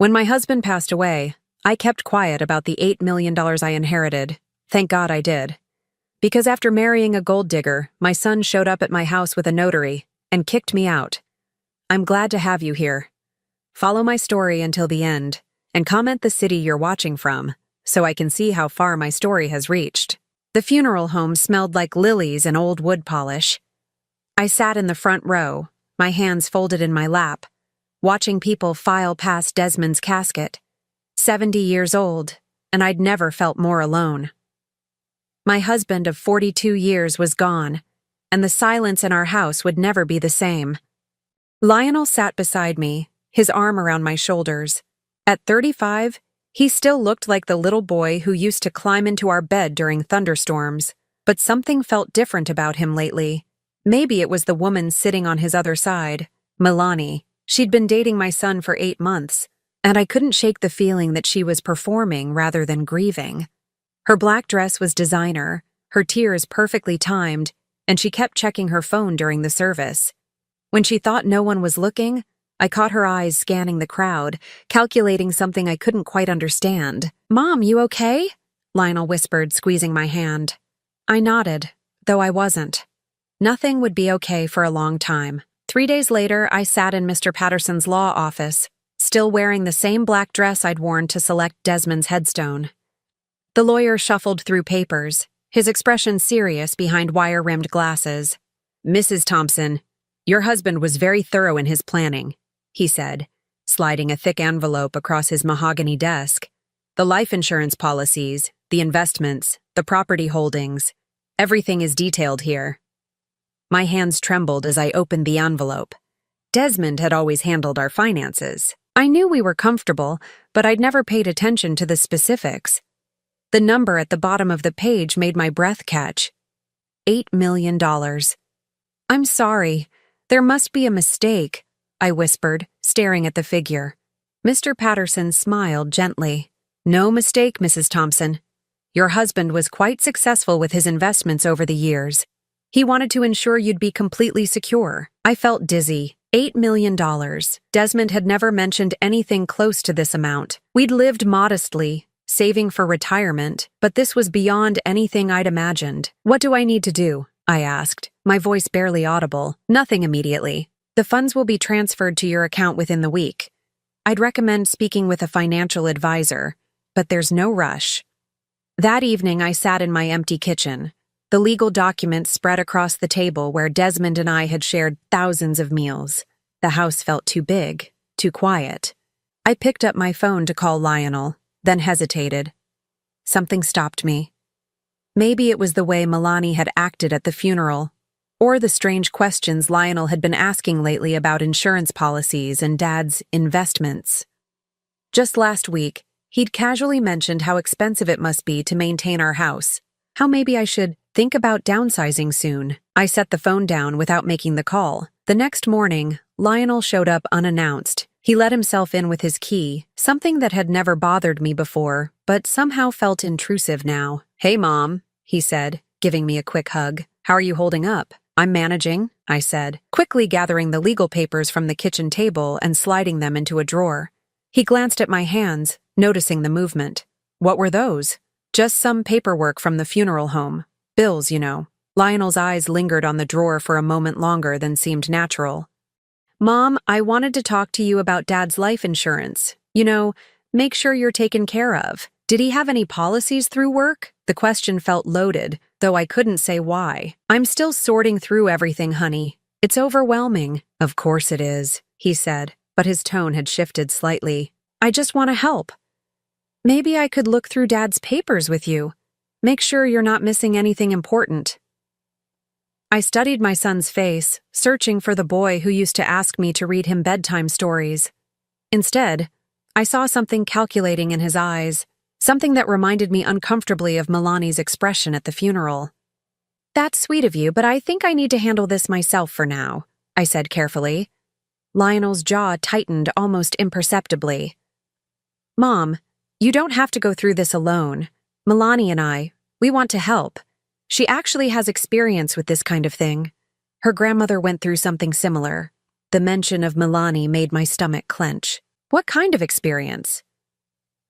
When my husband passed away, I kept quiet about the $8 million I inherited. Thank God I did. Because after marrying a gold digger, my son showed up at my house with a notary and kicked me out. I'm glad to have you here. Follow my story until the end, and comment the city you're watching from, so I can see how far my story has reached. The funeral home smelled like lilies and old wood polish. I sat in the front row, my hands folded in my lap, watching people file past Desmond's casket. 70 years old, and I'd never felt more alone. My husband of 42 years was gone, and the silence in our house would never be the same. Lionel sat beside me, his arm around my shoulders. At 35, he still looked like the little boy who used to climb into our bed during thunderstorms, but something felt different about him lately. Maybe it was the woman sitting on his other side, Milani. She'd been dating my son for 8 months, and I couldn't shake the feeling that she was performing rather than grieving. Her black dress was designer, her tears perfectly timed, and she kept checking her phone during the service. When she thought no one was looking, I caught her eyes scanning the crowd, calculating something I couldn't quite understand. "Mom, you okay?" Lionel whispered, squeezing my hand. I nodded, though I wasn't. Nothing would be okay for a long time. 3 days later, I sat in Mr. Patterson's law office, still wearing the same black dress I'd worn to select Desmond's headstone. The lawyer shuffled through papers, his expression serious behind wire-rimmed glasses. "Mrs. Thompson, your husband was very thorough in his planning," he said, sliding a thick envelope across his mahogany desk. "The life insurance policies, the investments, the property holdings, everything is detailed here." My hands trembled as I opened the envelope. Desmond had always handled our finances. I knew we were comfortable, but I'd never paid attention to the specifics. The number at the bottom of the page made my breath catch. $8 million. "I'm sorry. There must be a mistake," I whispered, staring at the figure. Mr. Patterson smiled gently. "No mistake, Mrs. Thompson. Your husband was quite successful with his investments over the years. He wanted to ensure you'd be completely secure." I felt dizzy. $8 million. Desmond had never mentioned anything close to this amount. We'd lived modestly, saving for retirement, but this was beyond anything I'd imagined. "What do I need to do?" I asked, my voice barely audible. "Nothing immediately. The funds will be transferred to your account within the week. I'd recommend speaking with a financial advisor, but there's no rush." That evening, I sat in my empty kitchen, the legal documents spread across the table where Desmond and I had shared thousands of meals. The house felt too big, too quiet. I picked up my phone to call Lionel, then hesitated. Something stopped me. Maybe it was the way Milani had acted at the funeral, or the strange questions Lionel had been asking lately about insurance policies and Dad's investments. Just last week, he'd casually mentioned how expensive it must be to maintain our house, how maybe I should think about downsizing soon. I set the phone down without making the call. The next morning, Lionel showed up unannounced. He let himself in with his key, something that had never bothered me before, but somehow felt intrusive now. "Hey, Mom," he said, giving me a quick hug. "How are you holding up?" "I'm managing," I said, quickly gathering the legal papers from the kitchen table and sliding them into a drawer. He glanced at my hands, noticing the movement. "What were those?" "Just some paperwork from the funeral home. Bills, you know." Lionel's eyes lingered on the drawer for a moment longer than seemed natural. "Mom, I wanted to talk to you about Dad's life insurance. You know, make sure you're taken care of. Did he have any policies through work?" The question felt loaded, though I couldn't say why. "I'm still sorting through everything, honey. It's overwhelming." "Of course it is," he said, but his tone had shifted slightly. "I just want to help. Maybe I could look through Dad's papers with you. Make sure you're not missing anything important." I studied my son's face, searching for the boy who used to ask me to read him bedtime stories. Instead, I saw something calculating in his eyes, something that reminded me uncomfortably of Milani's expression at the funeral. "That's sweet of you, but I think I need to handle this myself for now," I said carefully. Lionel's jaw tightened almost imperceptibly. "Mom, you don't have to go through this alone. Milani and I, we want to help. She actually has experience with this kind of thing. Her grandmother went through something similar." The mention of Milani made my stomach clench. What kind of experience?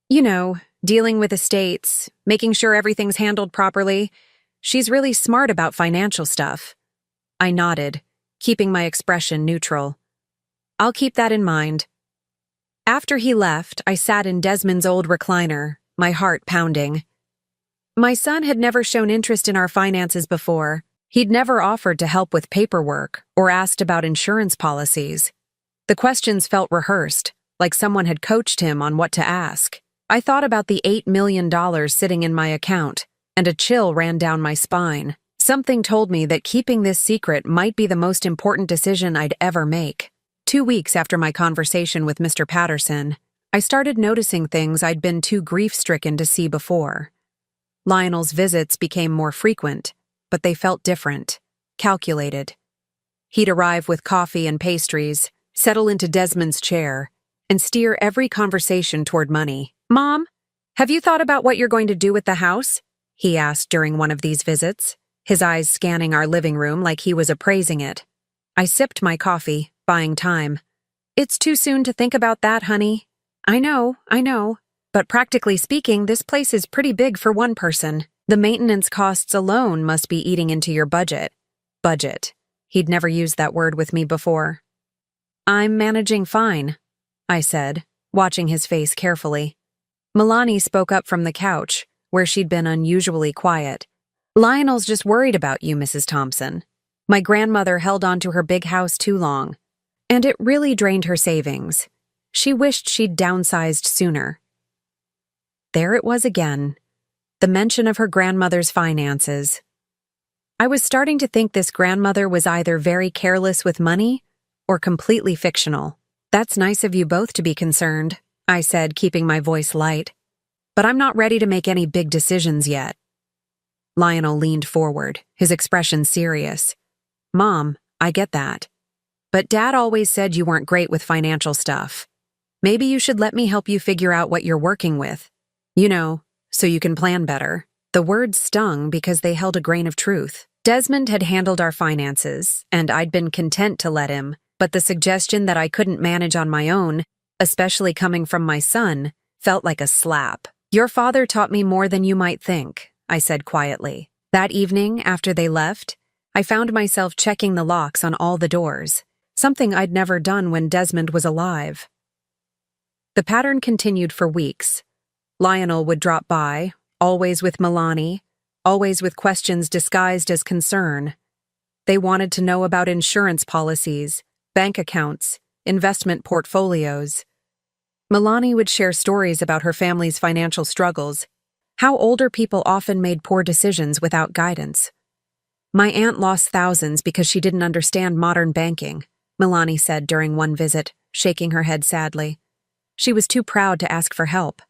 You know, dealing with estates, making sure everything's handled properly. She's really smart about financial stuff. I nodded, keeping my expression neutral. I'll keep that in mind. After he left, I sat in Desmond's old recliner, my heart pounding. My son had never shown interest in our finances before. He'd never offered to help with paperwork or asked about insurance policies. The questions felt rehearsed, like someone had coached him on what to ask. I thought about the $8 million sitting in my account, and a chill ran down my spine. Something told me that keeping this secret might be the most important decision I'd ever make. 2 weeks after my conversation with Mr. Patterson, I started noticing things I'd been too grief-stricken to see before. Lionel's visits became more frequent, but they felt different, calculated. He'd arrive with coffee and pastries, settle into Desmond's chair, and steer every conversation toward money. "Mom, have you thought about what you're going to do with the house?" he asked during one of these visits, his eyes scanning our living room like he was appraising it. I sipped my coffee, buying time. "It's too soon to think about that, honey." I know. But practically speaking, this place is pretty big for one person. The maintenance costs alone must be eating into your budget. Budget. He'd never used that word with me before. "I'm managing fine," I said, watching his face carefully. Milani spoke up from the couch, where she'd been unusually quiet. "Lionel's just worried about you, Mrs. Thompson. My grandmother held on to her big house too long, and it really drained her savings. She wished she'd downsized sooner." There it was again, the mention of her grandmother's finances. I was starting to think this grandmother was either very careless with money or completely fictional. "That's nice of you both to be concerned," I said, keeping my voice light. "But I'm not ready to make any big decisions yet." Lionel leaned forward, his expression serious. "Mom, I get that. But Dad always said you weren't great with financial stuff. Maybe you should let me help you figure out what you're working with. You know, so you can plan better." The words stung because they held a grain of truth. Desmond had handled our finances, and I'd been content to let him, but the suggestion that I couldn't manage on my own, especially coming from my son, felt like a slap. "Your father taught me more than you might think," I said quietly. That evening, after they left, I found myself checking the locks on all the doors, something I'd never done when Desmond was alive. The pattern continued for weeks. Lionel would drop by, always with Milani, always with questions disguised as concern. They wanted to know about insurance policies, bank accounts, investment portfolios. Milani would share stories about her family's financial struggles, how older people often made poor decisions without guidance. "My aunt lost thousands because she didn't understand modern banking," Milani said during one visit, shaking her head sadly. "She was too proud to ask for help."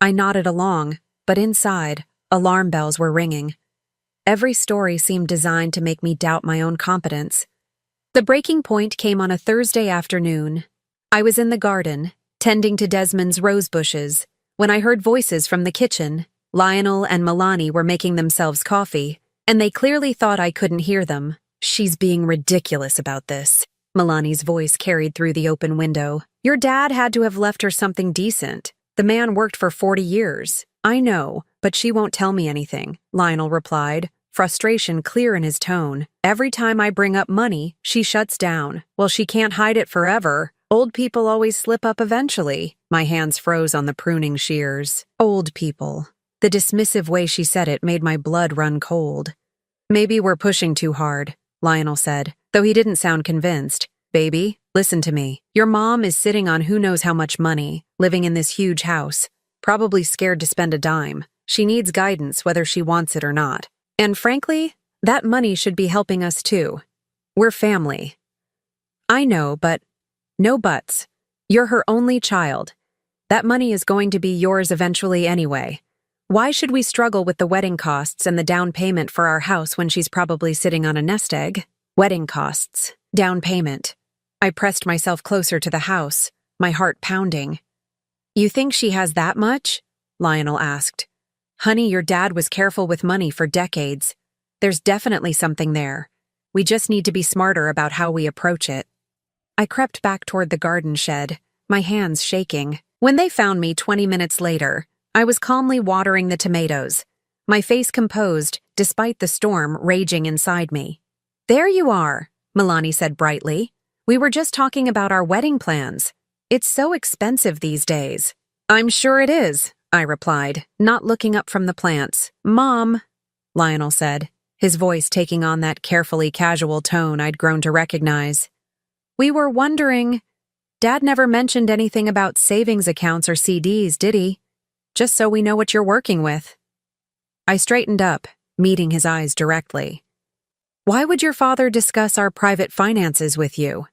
I nodded along, but inside, alarm bells were ringing. Every story seemed designed to make me doubt my own competence. The breaking point came on a Thursday afternoon. I was in the garden, tending to Desmond's rose bushes, when I heard voices from the kitchen. Lionel and Milani were making themselves coffee, and they clearly thought I couldn't hear them. "She's being ridiculous about this," Milani's voice carried through the open window. "Your dad had to have left her something decent. The man worked for 40 years. "I know, but she won't tell me anything," Lionel replied, frustration clear in his tone. "Every time I bring up money, she shuts down. Well, she can't hide it forever. Old people always slip up eventually." My hands froze on the pruning shears. Old people. The dismissive way she said it made my blood run cold. "Maybe we're pushing too hard," Lionel said, though he didn't sound convinced. "Baby, listen to me. Your mom is sitting on who knows how much money, living in this huge house, probably scared to spend a dime. She needs guidance whether she wants it or not. And frankly, that money should be helping us too. We're family." "I know, but..." "No buts. You're her only child. That money is going to be yours eventually anyway. Why should we struggle with the wedding costs and the down payment for our house when she's probably sitting on a nest egg?" Wedding costs, down payment. I pressed myself closer to the house, my heart pounding. "You think she has that much?" Lionel asked. "Honey, your dad was careful with money for decades. There's definitely something there. We just need to be smarter about how we approach it." I crept back toward the garden shed, my hands shaking. When they found me 20 minutes later, I was calmly watering the tomatoes, my face composed despite the storm raging inside me. "There you are," Milani said brightly. "We were just talking about our wedding plans. It's so expensive these days." "I'm sure it is," I replied, not looking up from the plants. "Mom," Lionel said, his voice taking on that carefully casual tone I'd grown to recognize. "We were wondering, Dad never mentioned anything about savings accounts or CDs, did he? Just so we know what you're working with." I straightened up, meeting his eyes directly. "Why would your father discuss our private finances with you?"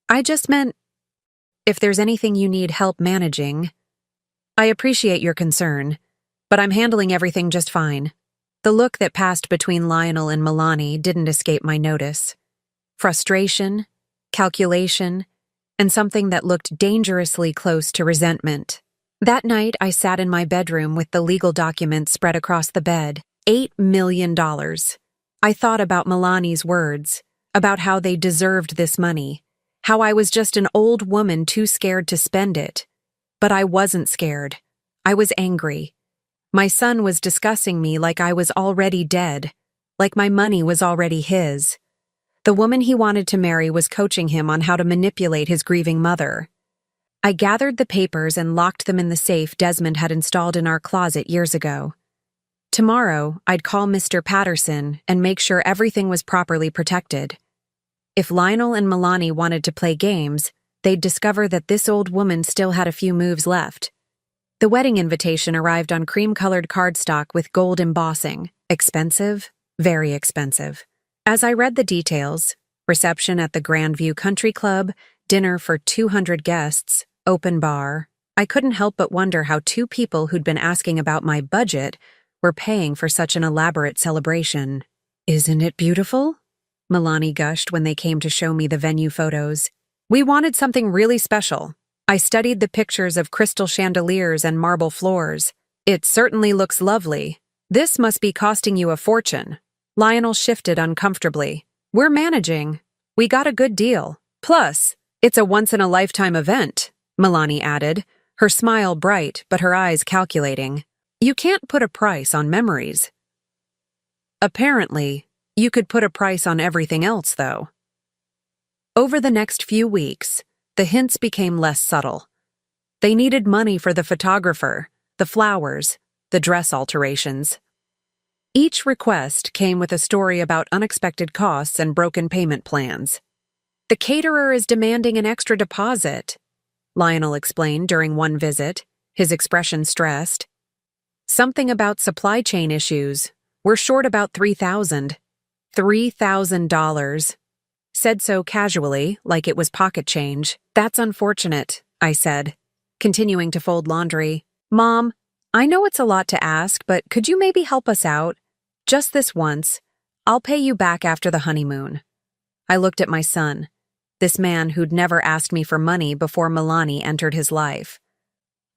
"I just meant, if there's anything you need help managing." "I appreciate your concern, but I'm handling everything just fine." The look that passed between Lionel and Milani didn't escape my notice. Frustration, calculation, and something that looked dangerously close to resentment. That night, I sat in my bedroom with the legal documents spread across the bed. $8 million. I thought about Milani's words, about how they deserved this money, how I was just an old woman too scared to spend it. But I wasn't scared. I was angry. My son was discussing me like I was already dead, like my money was already his. The woman he wanted to marry was coaching him on how to manipulate his grieving mother. I gathered the papers and locked them in the safe Desmond had installed in our closet years ago. Tomorrow, I'd call Mr. Patterson and make sure everything was properly protected. If Lionel and Milani wanted to play games, they'd discover that this old woman still had a few moves left. The wedding invitation arrived on cream-colored cardstock with gold embossing. Expensive, very expensive. As I read the details, reception at the Grandview Country Club, dinner for 200 guests, open bar, I couldn't help but wonder how two people who'd been asking about my budget were paying for such an elaborate celebration. "Isn't it beautiful?" Milani gushed when they came to show me the venue photos. "We wanted something really special. I studied the pictures of crystal chandeliers and marble floors. It certainly looks lovely. This must be costing you a fortune." Lionel shifted uncomfortably. "We're managing. We got a good deal. Plus, it's a once-in-a-lifetime event," Milani added, her smile bright but her eyes calculating. "You can't put a price on memories." "Apparently, you could put a price on everything else, though." Over the next few weeks, the hints became less subtle. They needed money for the photographer, the flowers, the dress alterations. Each request came with a story about unexpected costs and broken payment plans. "The caterer is demanding an extra deposit," Lionel explained during one visit, his expression stressed. "Something about supply chain issues. We're short about $3,000. $3,000. Said so casually, like it was pocket change. "That's unfortunate," I said, continuing to fold laundry. "Mom, I know it's a lot to ask, but could you maybe help us out? Just this once. I'll pay you back after the honeymoon." I looked at my son, this man who'd never asked me for money before Milani entered his life.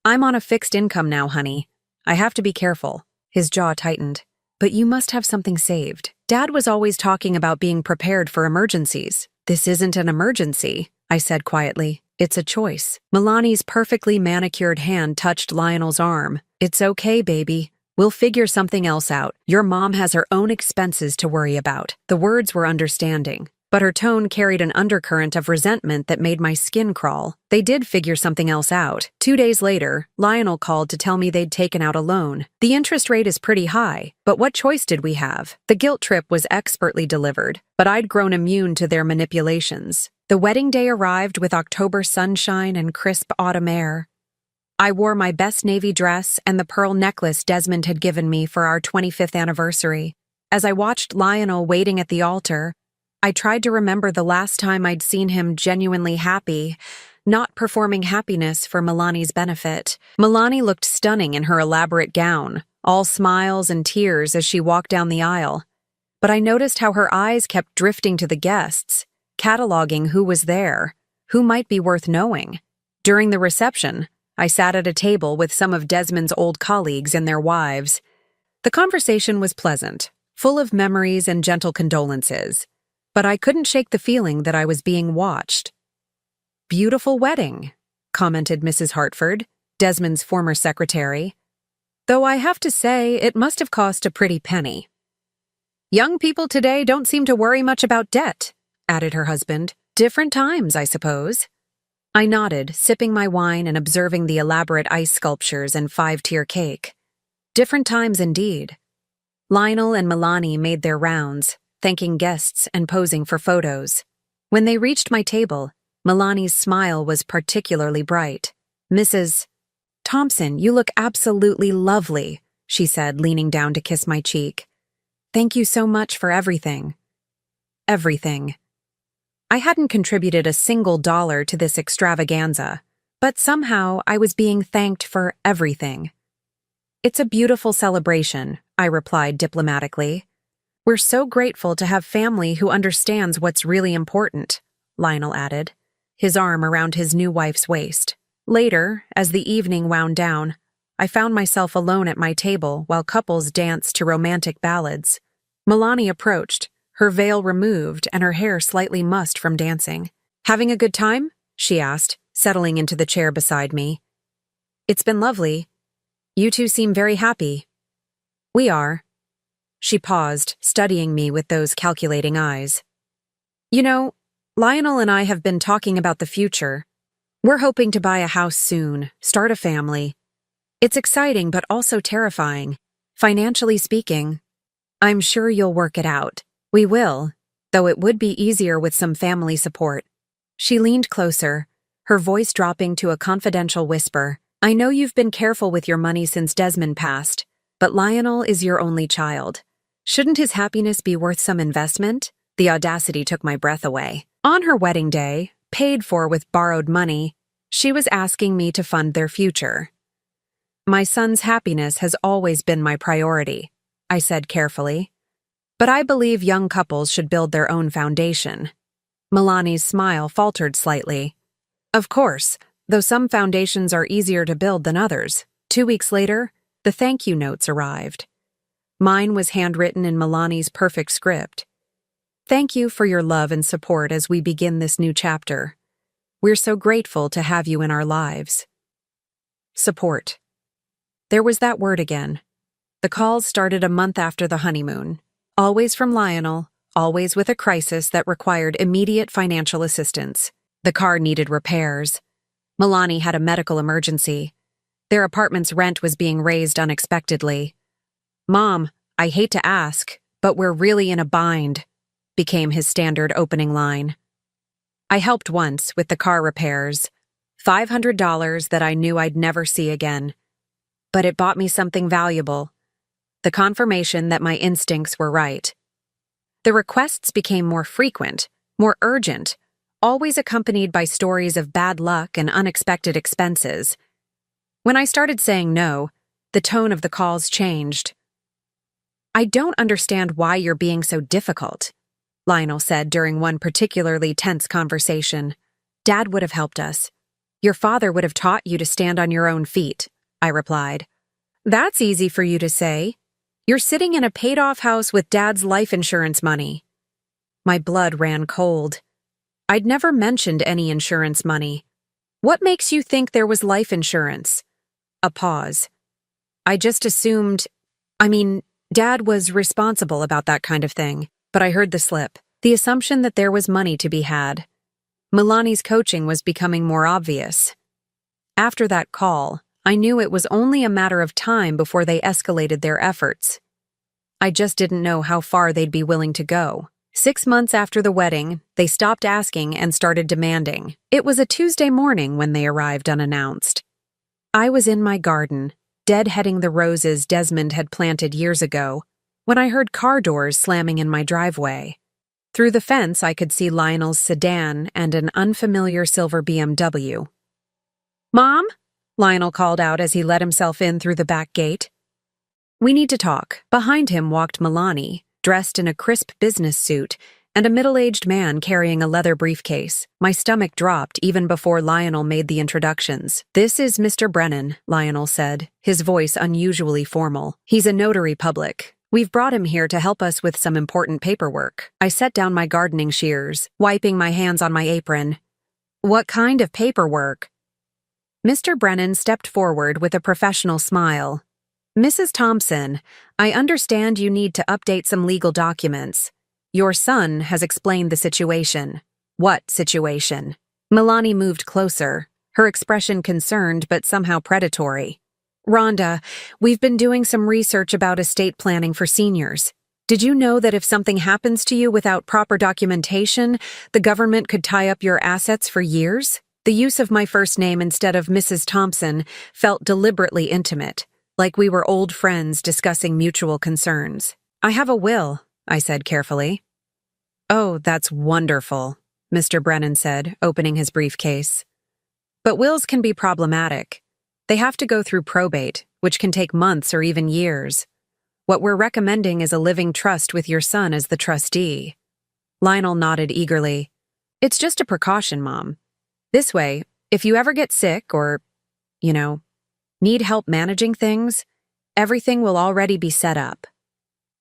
"I'm on a fixed income now, honey. I have to be careful." His jaw tightened. "But you must have something saved. Dad was always talking about being prepared for emergencies." "This isn't an emergency," I said quietly. "It's a choice." Milani's perfectly manicured hand touched Lionel's arm. "It's okay, baby. We'll figure something else out. Your mom has her own expenses to worry about." The words were understanding, but her tone carried an undercurrent of resentment that made my skin crawl. They did figure something else out. 2 days later, Lionel called to tell me they'd taken out a loan. "The interest rate is pretty high, but what choice did we have?" The guilt trip was expertly delivered, but I'd grown immune to their manipulations. The wedding day arrived with October sunshine and crisp autumn air. I wore my best navy dress and the pearl necklace Desmond had given me for our 25th anniversary. As I watched Lionel waiting at the altar, I tried to remember the last time I'd seen him genuinely happy, not performing happiness for Milani's benefit. Milani looked stunning in her elaborate gown, all smiles and tears as she walked down the aisle. But I noticed how her eyes kept drifting to the guests, cataloging who was there, who might be worth knowing. During the reception, I sat at a table with some of Desmond's old colleagues and their wives. The conversation was pleasant, full of memories and gentle condolences. But I couldn't shake the feeling that I was being watched. "Beautiful wedding," commented Mrs. Hartford, Desmond's former secretary. Though I have to say, it must have cost a pretty penny. Young people today don't seem to worry much about debt, added her husband. Different times, I suppose. I nodded, sipping my wine and observing the elaborate ice sculptures and five-tier cake. Different times indeed. Lionel and Milani made their rounds, thanking guests and posing for photos. When they reached my table, Milani's smile was particularly bright. Mrs. Thompson, you look absolutely lovely, she said, leaning down to kiss my cheek. Thank you so much for everything. Everything. I hadn't contributed a single dollar to this extravaganza, but somehow I was being thanked for everything. It's a beautiful celebration, I replied diplomatically. We're so grateful to have family who understands what's really important, Lionel added, his arm around his new wife's waist. Later, as the evening wound down, I found myself alone at my table while couples danced to romantic ballads. Milani approached, her veil removed and her hair slightly mussed from dancing. Having a good time? She asked, settling into the chair beside me. It's been lovely. You two seem very happy. We are. She paused, studying me with those calculating eyes. You know, Lionel and I have been talking about the future. We're hoping to buy a house soon, start a family. It's exciting but also terrifying. Financially speaking, I'm sure you'll work it out. We will, though it would be easier with some family support. She leaned closer, her voice dropping to a confidential whisper. I know you've been careful with your money since Desmond passed, but Lionel is your only child. Shouldn't his happiness be worth some investment? The audacity took my breath away. On her wedding day, paid for with borrowed money, she was asking me to fund their future. My son's happiness has always been my priority, I said carefully. But I believe young couples should build their own foundation. Milani's smile faltered slightly. Of course, though some foundations are easier to build than others. 2 weeks later, the thank you notes arrived. Mine was handwritten in Milani's perfect script. Thank you for your love and support as we begin this new chapter. We're so grateful to have you in our lives. Support. There was that word again. The calls started a month after the honeymoon. Always from Lionel, always with a crisis that required immediate financial assistance. The car needed repairs. Milani had a medical emergency. Their apartment's rent was being raised unexpectedly. Mom, I hate to ask, but we're really in a bind, became his standard opening line. I helped once with the car repairs, $500 that I knew I'd never see again. But it bought me something valuable. The confirmation that my instincts were right. The requests became more frequent, more urgent, always accompanied by stories of bad luck and unexpected expenses. When I started saying no, the tone of the calls changed. I don't understand why you're being so difficult, Lionel said during one particularly tense conversation. Dad would have helped us. Your father would have taught you to stand on your own feet, I replied. That's easy for you to say. You're sitting in a paid-off house with Dad's life insurance money. My blood ran cold. I'd never mentioned any insurance money. What makes you think there was life insurance? A pause. I just assumed, Dad was responsible about that kind of thing, but I heard the slip. The assumption that there was money to be had. Milani's coaching was becoming more obvious. After that call, I knew it was only a matter of time before they escalated their efforts. I just didn't know how far they'd be willing to go. 6 months after the wedding, they stopped asking and started demanding. It was a Tuesday morning when they arrived unannounced. I was in my garden, deadheading the roses Desmond had planted years ago, when I heard car doors slamming in my driveway. Through the fence, I could see Lionel's sedan and an unfamiliar silver BMW. Mom? Lionel called out as he let himself in through the back gate. We need to talk. Behind him walked Milani, dressed in a crisp business suit, and a middle-aged man carrying a leather briefcase. My stomach dropped even before Lionel made the introductions. This is Mr. Brennan, Lionel said, his voice unusually formal. He's a notary public. We've brought him here to help us with some important paperwork. I set down my gardening shears, wiping my hands on my apron. What kind of paperwork? Mr. Brennan stepped forward with a professional smile. Mrs. Thompson, I understand you need to update some legal documents. Your son has explained the situation. What situation? Milani moved closer, her expression concerned but somehow predatory. Rhonda, we've been doing some research about estate planning for seniors. Did you know that if something happens to you without proper documentation, the government could tie up your assets for years? The use of my first name instead of Mrs. Thompson felt deliberately intimate, like we were old friends discussing mutual concerns. I have a will, I said carefully. Oh, that's wonderful, Mr. Brennan said, opening his briefcase. But wills can be problematic. They have to go through probate, which can take months or even years. What we're recommending is a living trust with your son as the trustee. Lionel nodded eagerly. It's just a precaution, Mom. This way, if you ever get sick or, need help managing things, everything will already be set up.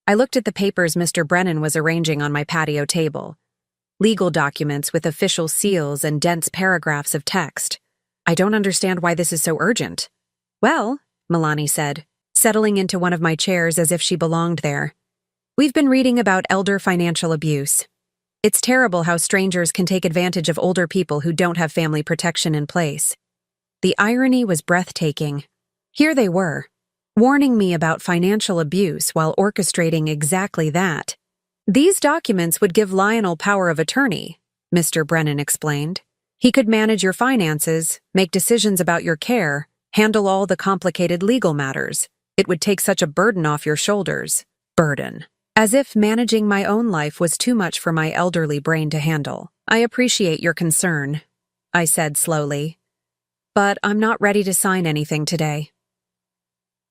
I looked at the papers Mr. Brennan was arranging on my patio table. Legal documents with official seals and dense paragraphs of text. I don't understand why this is so urgent. Well, Milani said, settling into one of my chairs as if she belonged there. We've been reading about elder financial abuse. It's terrible how strangers can take advantage of older people who don't have family protection in place. The irony was breathtaking. Here they were, warning me about financial abuse while orchestrating exactly that. These documents would give Lionel power of attorney, Mr. Brennan explained. He could manage your finances, make decisions about your care, handle all the complicated legal matters. It would take such a burden off your shoulders. Burden. As if managing my own life was too much for my elderly brain to handle. I appreciate your concern, I said slowly. But I'm not ready to sign anything today.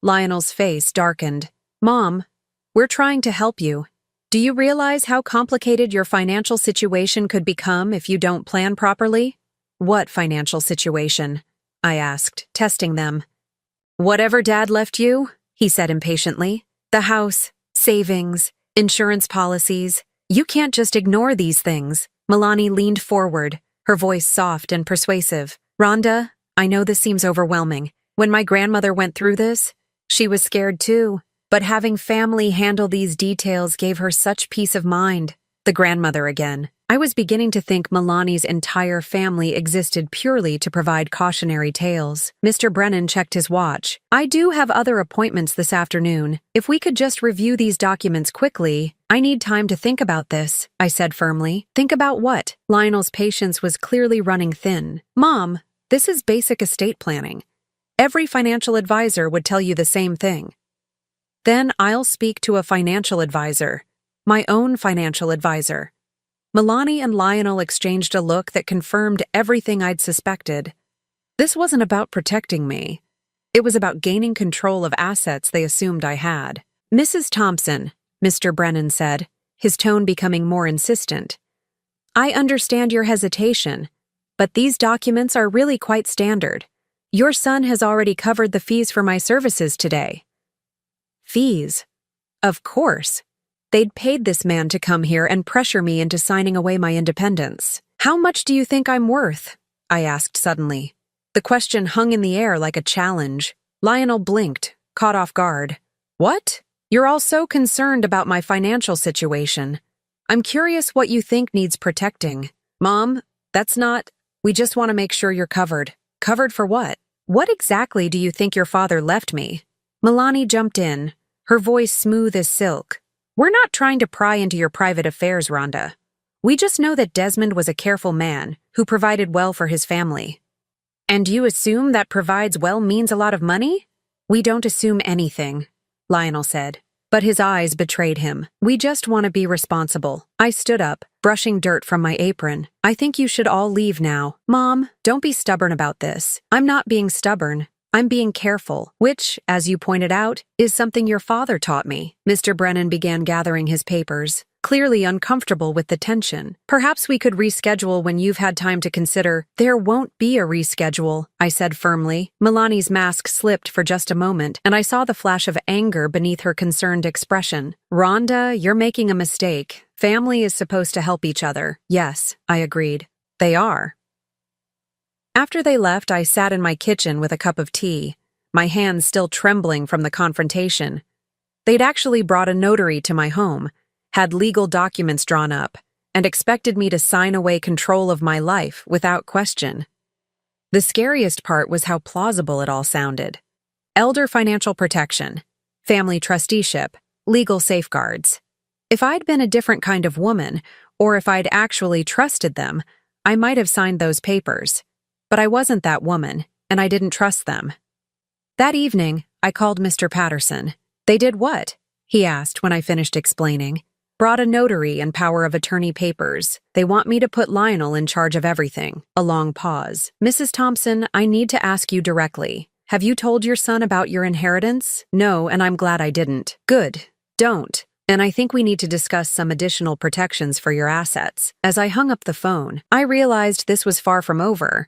Lionel's face darkened. Mom, we're trying to help you. Do you realize how complicated your financial situation could become if you don't plan properly? What financial situation? I asked, testing them. Whatever Dad left you, he said impatiently. The house, savings, insurance policies. You can't just ignore these things. Milani leaned forward, her voice soft and persuasive. Rhonda, I know this seems overwhelming. When my grandmother went through this, she was scared too. But having family handle these details gave her such peace of mind. The grandmother again. I was beginning to think Milani's entire family existed purely to provide cautionary tales. Mr. Brennan checked his watch. I do have other appointments this afternoon. If we could just review these documents quickly. I need time to think about this, I said firmly. Think about what? Lionel's patience was clearly running thin. Mom, this is basic estate planning. Every financial advisor would tell you the same thing. Then I'll speak to a financial advisor. My own financial advisor. Milani and Lionel exchanged a look that confirmed everything I'd suspected. This wasn't about protecting me. It was about gaining control of assets they assumed I had. Mrs. Thompson, Mr. Brennan said, his tone becoming more insistent. I understand your hesitation, but these documents are really quite standard. Your son has already covered the fees for my services today. Fees? Of course. They'd paid this man to come here and pressure me into signing away my independence. How much do you think I'm worth? I asked suddenly. The question hung in the air like a challenge. Lionel blinked, caught off guard. What? You're all so concerned about my financial situation. I'm curious what you think needs protecting. Mom, that's not... We just want to make sure you're covered. Covered for what? What exactly do you think your father left me? Milani jumped in, her voice smooth as silk. We're not trying to pry into your private affairs, Rhonda. We just know that Desmond was a careful man who provided well for his family. And you assume that provides well means a lot of money? We don't assume anything, Lionel said. But his eyes betrayed him. We just want to be responsible. I stood up, brushing dirt from my apron. I think you should all leave now. Mom, don't be stubborn about this. I'm not being stubborn. I'm being careful, which, as you pointed out, is something your father taught me. Mr. Brennan began gathering his papers, clearly uncomfortable with the tension. Perhaps we could reschedule when you've had time to consider. There won't be a reschedule, I said firmly. Milani's mask slipped for just a moment, and I saw the flash of anger beneath her concerned expression. Rhonda, you're making a mistake. Family is supposed to help each other. Yes, I agreed. They are. After they left, I sat in my kitchen with a cup of tea, my hands still trembling from the confrontation. They'd actually brought a notary to my home, had legal documents drawn up, and expected me to sign away control of my life without question. The scariest part was how plausible it all sounded. Elder financial protection, family trusteeship, legal safeguards. If I'd been a different kind of woman, or if I'd actually trusted them, I might have signed those papers. But I wasn't that woman, and I didn't trust them. That evening, I called Mr. Patterson. They did what? He asked when I finished explaining. Brought a notary and power of attorney papers. They want me to put Lionel in charge of everything. A long pause. Mrs. Thompson, I need to ask you directly. Have you told your son about your inheritance? No, and I'm glad I didn't. Good. Don't. And I think we need to discuss some additional protections for your assets. As I hung up the phone, I realized this was far from over.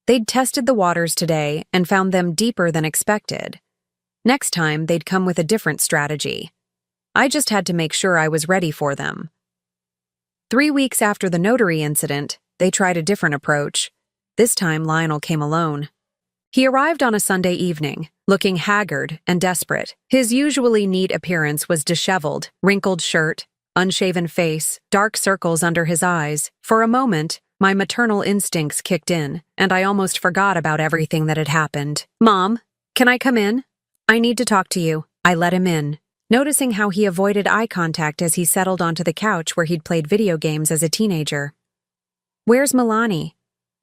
They'd tested the waters today and found them deeper than expected. Next time, they'd come with a different strategy. I just had to make sure I was ready for them. 3 weeks after the notary incident, they tried a different approach. This time, Lionel came alone. He arrived on a Sunday evening, looking haggard and desperate. His usually neat appearance was disheveled, wrinkled shirt, unshaven face, dark circles under his eyes. For a moment, my maternal instincts kicked in, and I almost forgot about everything that had happened. Mom, can I come in? I need to talk to you. I let him in, noticing how he avoided eye contact as he settled onto the couch where he'd played video games as a teenager. Where's Milani?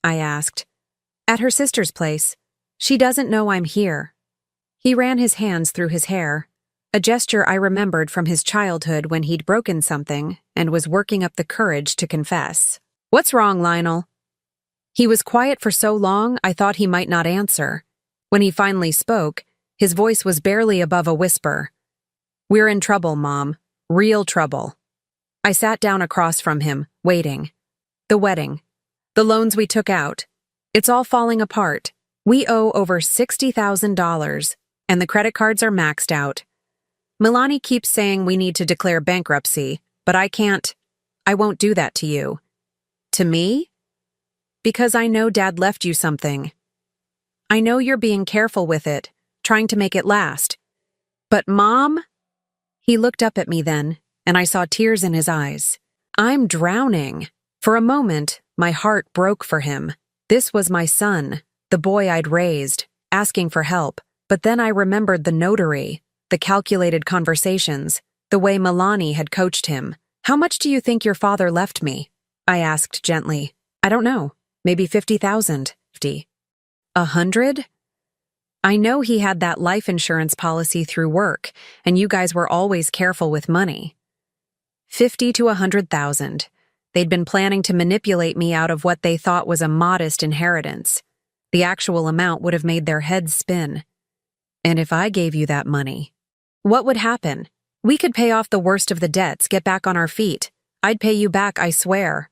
I asked. At her sister's place. She doesn't know I'm here. He ran his hands through his hair, a gesture I remembered from his childhood when he'd broken something and was working up the courage to confess. What's wrong, Lionel? He was quiet for so long I thought he might not answer. When he finally spoke, his voice was barely above a whisper. We're in trouble, Mom. Real trouble. I sat down across from him, waiting. The wedding. The loans we took out. It's all falling apart. We owe over $60,000, and the credit cards are maxed out. Milani keeps saying we need to declare bankruptcy, but I won't do that to you. To me? Because I know Dad left you something. I know you're being careful with it, trying to make it last. But Mom? He looked up at me then, and I saw tears in his eyes. I'm drowning. For a moment, my heart broke for him. This was my son, the boy I'd raised, asking for help. But then I remembered the notary, the calculated conversations, the way Milani had coached him. How much do you think your father left me? I asked gently. I don't know. Maybe 50,000. 50. 100? I know he had that life insurance policy through work, and you guys were always careful with money. 50 to 100,000. They'd been planning to manipulate me out of what they thought was a modest inheritance. The actual amount would have made their heads spin. And if I gave you that money, what would happen? We could pay off the worst of the debts, get back on our feet. I'd pay you back, I swear.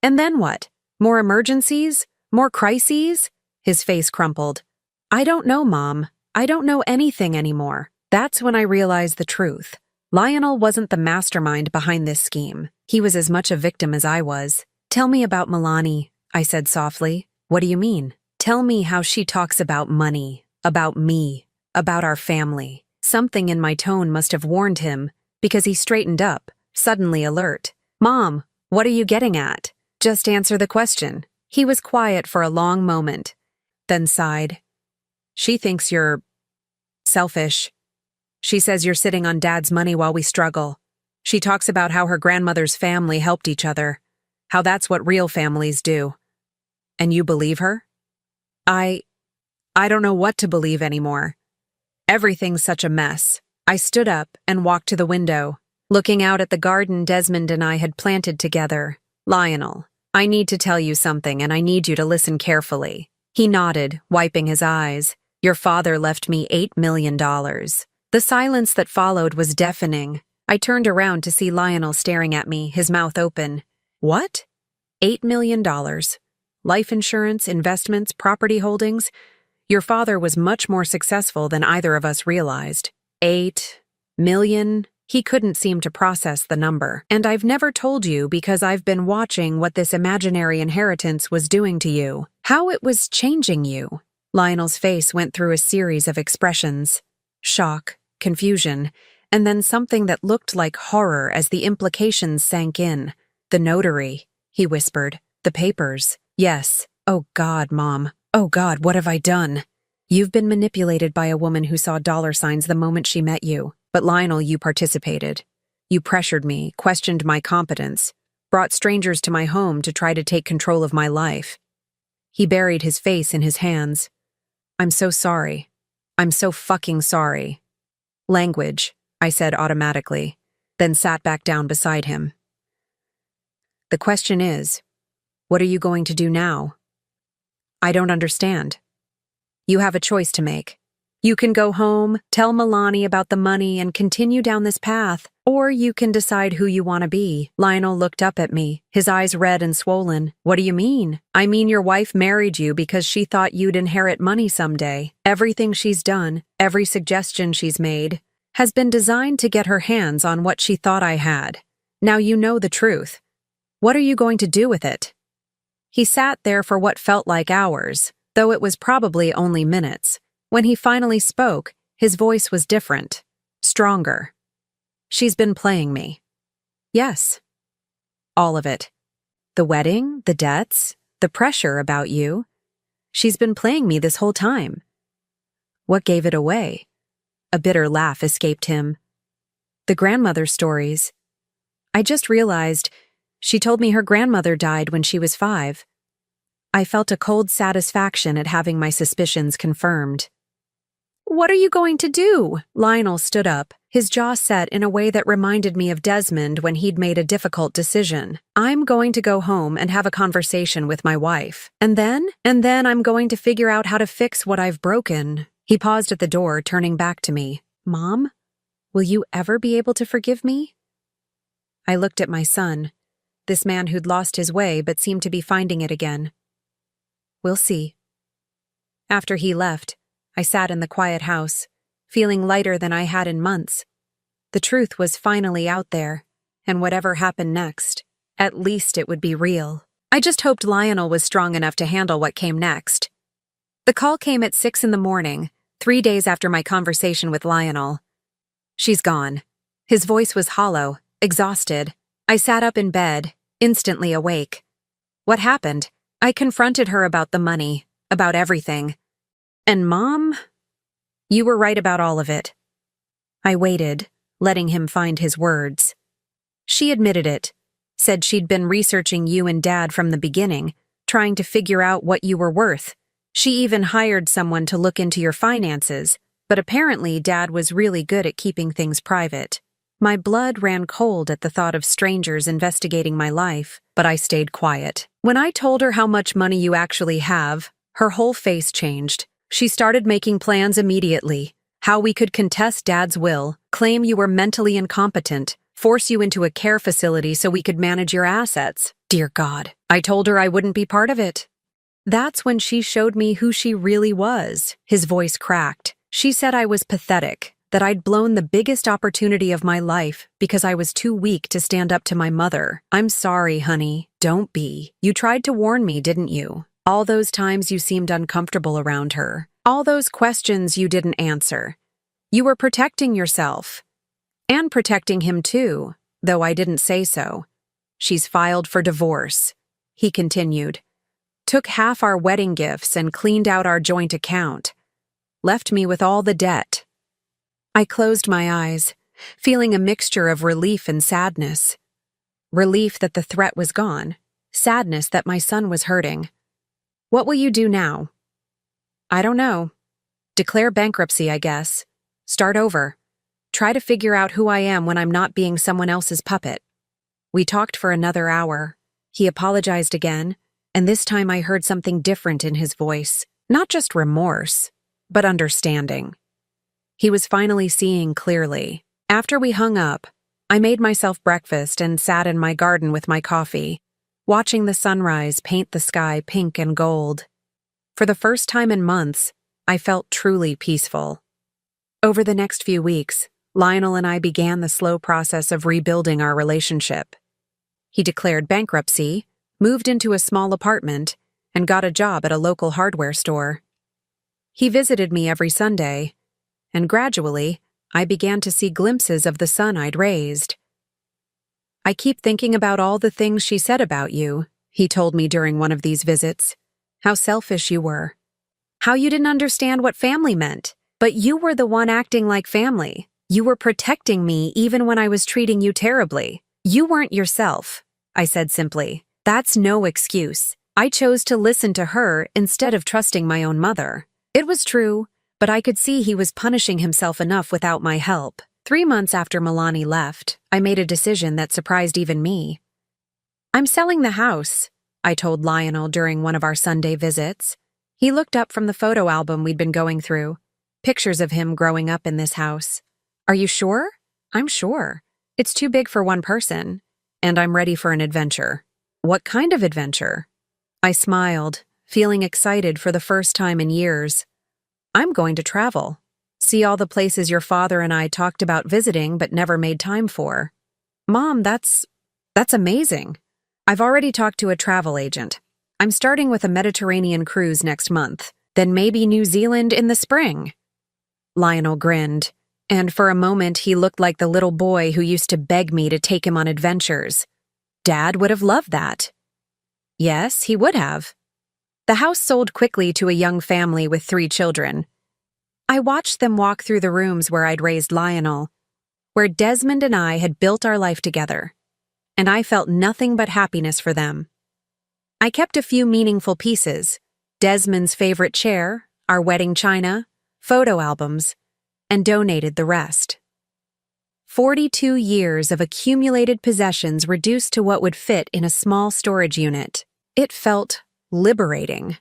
And then what? More emergencies? More crises? His face crumpled. I don't know, Mom. I don't know anything anymore. That's when I realized the truth. Lionel wasn't the mastermind behind this scheme. He was as much a victim as I was. Tell me about Milani, I said softly. What do you mean? Tell me how she talks about money, about me, about our family. Something in my tone must have warned him, because he straightened up, suddenly alert. Mom, what are you getting at? Just answer the question. He was quiet for a long moment, then sighed. She thinks you're selfish. She says you're sitting on Dad's money while we struggle. She talks about how her grandmother's family helped each other, how that's what real families do. And you believe her? I don't know what to believe anymore. Everything's such a mess. I stood up and walked to the window, looking out at the garden Desmond and I had planted together. Lionel, I need to tell you something, and I need you to listen carefully. He nodded, wiping his eyes. Your father left me $8 million. The silence that followed was deafening. I turned around to see Lionel staring at me, his mouth open. What? $8 million. Life insurance, investments, property holdings. Your father was much more successful than either of us realized. $8 million? He couldn't seem to process the number. "And I've never told you because I've been watching what this imaginary inheritance was doing to you. How it was changing you." Lionel's face went through a series of expressions. Shock, confusion, and then something that looked like horror as the implications sank in. "The notary," he whispered. "The papers." "Yes. Oh God, Mom. Oh God, what have I done?" "You've been manipulated by a woman who saw dollar signs the moment she met you. But Lionel, you participated. You pressured me, questioned my competence, brought strangers to my home to try to take control of my life." He buried his face in his hands. "I'm so sorry. I'm so fucking sorry." "Language," I said automatically, then sat back down beside him. "The question is, what are you going to do now?" "I don't understand." "You have a choice to make. You can go home, tell Milani about the money, and continue down this path, or you can decide who you want to be." Lionel looked up at me, his eyes red and swollen. "What do you mean?" "I mean your wife married you because she thought you'd inherit money someday. Everything she's done, every suggestion she's made, has been designed to get her hands on what she thought I had. Now you know the truth. What are you going to do with it?" He sat there for what felt like hours, though it was probably only minutes. When he finally spoke, his voice was different, stronger. "She's been playing me." "Yes." "All of it. The wedding, the debts, the pressure about you. She's been playing me this whole time." "What gave it away?" A bitter laugh escaped him. "The grandmother stories. I just realized she told me her grandmother died when she was 5. I felt a cold satisfaction at having my suspicions confirmed." "What are you going to do?" Lionel stood up, his jaw set in a way that reminded me of Desmond when he'd made a difficult decision. "I'm going to go home and have a conversation with my wife. And then I'm going to figure out how to fix what I've broken." He paused at the door, turning back to me. "Mom, will you ever be able to forgive me?" I looked at my son, this man who'd lost his way but seemed to be finding it again. "We'll see." After he left, I sat in the quiet house, feeling lighter than I had in months. The truth was finally out there, and whatever happened next, at least it would be real. I just hoped Lionel was strong enough to handle what came next. The call came at 6 in the morning, 3 days after my conversation with Lionel. "She's gone." His voice was hollow, exhausted. I sat up in bed, instantly awake. "What happened?" I confronted her about the money, about everything. "And Mom, you were right about all of it." I waited, letting him find his words. "She admitted it, said she'd been researching you and Dad from the beginning, trying to figure out what you were worth. She even hired someone to look into your finances, but apparently Dad was really good at keeping things private." My blood ran cold at the thought of strangers investigating my life, but I stayed quiet. "When I told her how much money you actually have, her whole face changed. She started making plans immediately. How we could contest Dad's will, claim you were mentally incompetent, force you into a care facility so we could manage your assets. Dear God, I told her I wouldn't be part of it." That's when she showed me who she really was. His voice cracked. "She said I was pathetic, that I'd blown the biggest opportunity of my life because I was too weak to stand up to my mother. I'm sorry, honey. Don't be. You tried to warn me, didn't you? All those times you seemed uncomfortable around her. All those questions you didn't answer. You were protecting yourself. And protecting him too, though I didn't say so. She's filed for divorce," he continued. "Took half our wedding gifts and cleaned out our joint account. Left me with all the debt." I closed my eyes, feeling a mixture of relief and sadness. Relief that the threat was gone, sadness that my son was hurting. "What will you do now?" "I don't know. Declare bankruptcy, I guess. Start over. Try to figure out who I am when I'm not being someone else's puppet." We talked for another hour. He apologized again, and this time I heard something different in his voice. Not just remorse, but understanding. He was finally seeing clearly. After we hung up, I made myself breakfast and sat in my garden with my coffee, watching the sunrise paint the sky pink and gold. For the first time in months, I felt truly peaceful. Over the next few weeks, Lionel and I began the slow process of rebuilding our relationship. He declared bankruptcy, moved into a small apartment, and got a job at a local hardware store. He visited me every Sunday, and gradually, I began to see glimpses of the son I'd raised. "I keep thinking about all the things she said about you," he told me during one of these visits. "How selfish you were. How you didn't understand what family meant. But you were the one acting like family. You were protecting me even when I was treating you terribly. You weren't yourself," I said simply. "That's no excuse. I chose to listen to her instead of trusting my own mother." It was true, but I could see he was punishing himself enough without my help. 3 months after Milani left, I made a decision that surprised even me. "I'm selling the house," I told Lionel during one of our Sunday visits. He looked up from the photo album we'd been going through, pictures of him growing up in this house. "Are you sure?" "I'm sure. It's too big for one person, and I'm ready for an adventure." "What kind of adventure?" I smiled, feeling excited for the first time in years. "I'm going to travel. See all the places your father and I talked about visiting but never made time for." "Mom, that's amazing. I've already talked to a travel agent. I'm starting with a Mediterranean cruise next month, then maybe New Zealand in the spring." Lionel grinned, and for a moment he looked like the little boy who used to beg me to take him on adventures. Dad would have loved that. Yes, he would have. The house sold quickly to a young family with 3 children. I watched them walk through the rooms where I'd raised Lionel, where Desmond and I had built our life together, and I felt nothing but happiness for them. I kept a few meaningful pieces: Desmond's favorite chair, our wedding china, photo albums, and donated the rest. 42 years of accumulated possessions reduced to what would fit in a small storage unit. It felt liberating.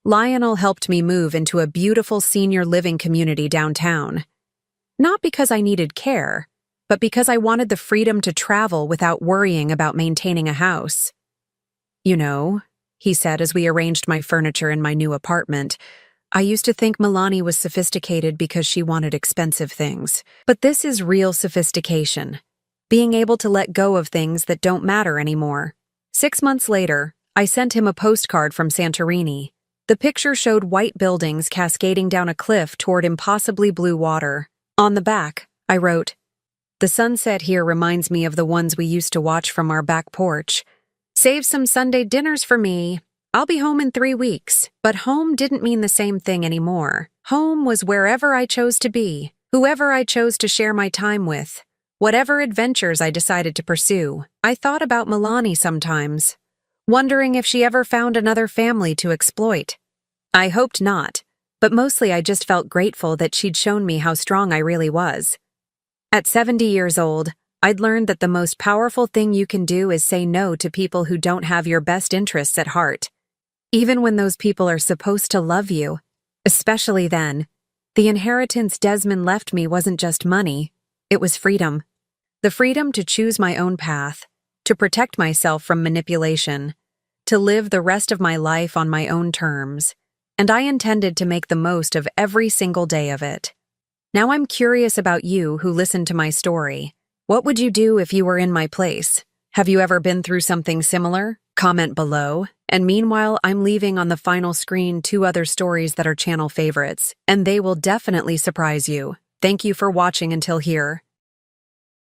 Lionel helped me move into a beautiful senior living community downtown. Not because I needed care, but because I wanted the freedom to travel without worrying about maintaining a house. "You know," he said as we arranged my furniture in my new apartment, "I used to think Milani was sophisticated because she wanted expensive things. But this is real sophistication. Being able to let go of things that don't matter anymore." 6 months later, I sent him a postcard from Santorini. The picture showed white buildings cascading down a cliff toward impossibly blue water. On the back, I wrote, "The sunset here reminds me of the ones we used to watch from our back porch. Save some Sunday dinners for me. I'll be home in 3 weeks." But home didn't mean the same thing anymore. Home was wherever I chose to be, whoever I chose to share my time with, whatever adventures I decided to pursue. I thought about Milani sometimes, wondering if she ever found another family to exploit. I hoped not, but mostly I just felt grateful that she'd shown me how strong I really was. At 70 years old, I'd learned that the most powerful thing you can do is say no to people who don't have your best interests at heart. Even when those people are supposed to love you. Especially then. The inheritance Desmond left me wasn't just money, it was freedom. The freedom to choose my own path, to protect myself from manipulation, to live the rest of my life on my own terms, and I intended to make the most of every single day of it. Now I'm curious about you who listened to my story. What would you do if you were in my place? Have you ever been through something similar? Comment below. And meanwhile, I'm leaving on the final screen 2 other stories that are channel favorites, and they will definitely surprise you. Thank you for watching until here.